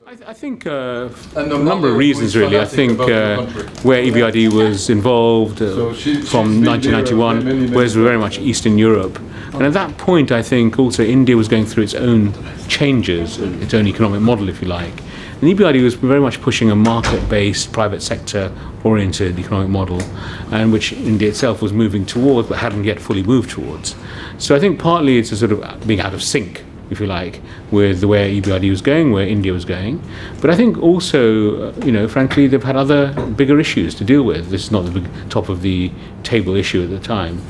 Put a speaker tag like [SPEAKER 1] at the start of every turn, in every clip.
[SPEAKER 1] I think for a number of reasons, really. I think where EBRD was involved from 1991, whereas we're very much Eastern Europe. And at that point, I think also India was going through its own changes, its own economic model, if you like. And EBRD was very much pushing a market-based, private sector-oriented economic model, and which India itself was moving towards, but hadn't yet fully moved towards. So I think partly it's a sort of being out of sync, if you like, with the way EBRD was going, where India was going. But I think also, frankly, they've had other bigger issues to deal with. This is not the big top of the table issue at the time.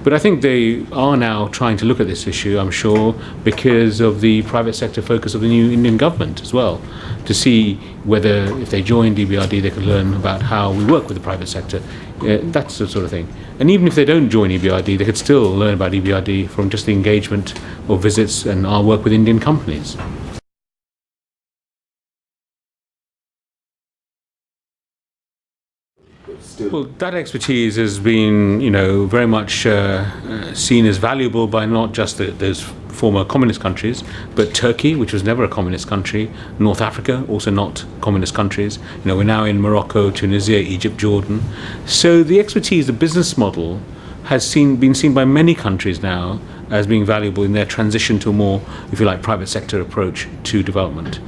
[SPEAKER 1] But I think they are now trying to look at this issue, I'm sure, because of the private sector focus of the new Indian government as well, to see whether if they joined EBRD they could learn about how we work with the private sector, that's the sort of thing. And even if they don't join EBRD, they could still learn about EBRD from just the engagement or visits and our work with Indian companies. Well, that expertise has been, very much seen as valuable by not just those former communist countries, but Turkey, which was never a communist country, North Africa, also not communist countries. We're now in Morocco, Tunisia, Egypt, Jordan. So the expertise, the business model, has been seen by many countries now as being valuable in their transition to a more, if you like, private sector approach to development.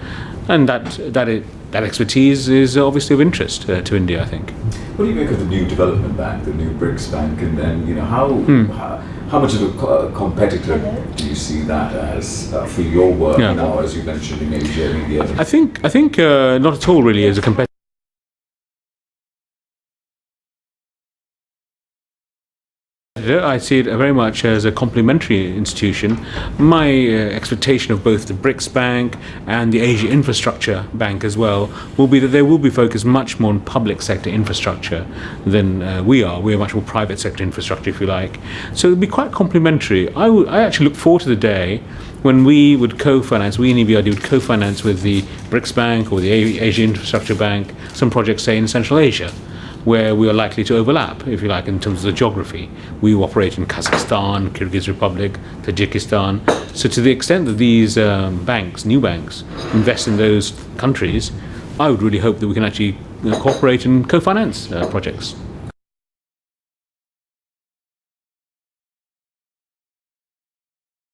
[SPEAKER 1] And that expertise is obviously of interest to India, I think.
[SPEAKER 2] What do you make of the new development bank, the new BRICS bank, and then how much of a competitor do you see that as for your work now, as you mentioned in Asia and India?
[SPEAKER 1] I think not at all really as a competitor. I see it very much as a complementary institution. My expectation of both the BRICS Bank and the Asia Infrastructure Bank as well will be that they will be focused much more on public sector infrastructure than we are. We are much more private sector infrastructure, if you like. So it will be quite complementary. I actually look forward to the day when we would co-finance, we in EBRD would co-finance with the BRICS Bank or the Asia Infrastructure Bank some projects, say, in Central Asia, where we are likely to overlap, if you like, in terms of the geography. We operate in Kazakhstan, Kyrgyz Republic, Tajikistan. So to the extent that these banks, new banks, invest in those countries, I would really hope that we can actually cooperate and co-finance projects.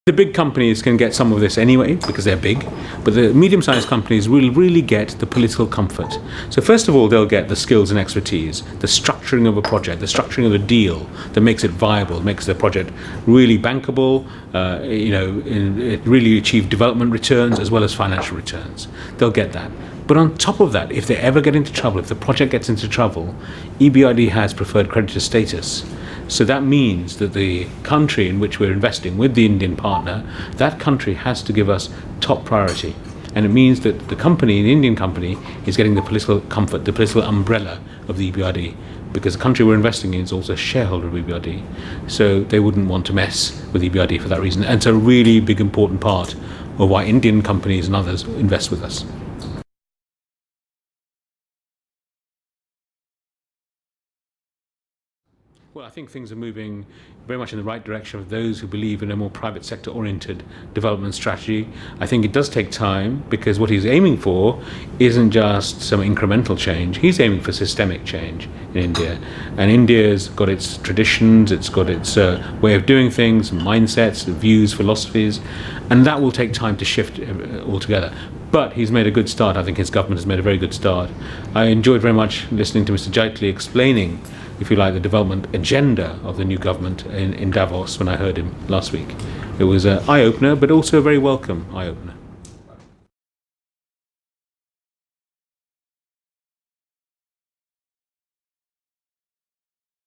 [SPEAKER 1] The big companies can get some of this anyway because they're big, but the medium-sized companies will really get the political comfort. So first of all, they'll get the skills and expertise, the structuring of a project, the structuring of a deal that makes it viable, makes the project really bankable, it really achieve development returns as well as financial returns. They'll get that. But on top of that, if they ever get into trouble, if the project gets into trouble, EBRD has preferred creditor status. So that means that the country in which we're investing with the Indian partner, that country has to give us top priority. And it means that the company, the Indian company, is getting the political comfort, the political umbrella of the EBRD, because the country we're investing in is also a shareholder of EBRD. So they wouldn't want to mess with EBRD for that reason. And it's a really big, important part of why Indian companies and others invest with us. Well, I think things are moving very much in the right direction of those who believe in a more private sector oriented development strategy. I think it does take time because what he's aiming for isn't just some incremental change. He's aiming for systemic change in India. And India's got its traditions, it's got its way of doing things, mindsets, views, philosophies, and that will take time to shift altogether. But he's made a good start. I think his government has made a very good start. I enjoyed very much listening to Mr. Jaitley explaining, if you like, the development agenda of the new government in Davos when I heard him last week. It was an eye-opener, but also a very welcome eye-opener.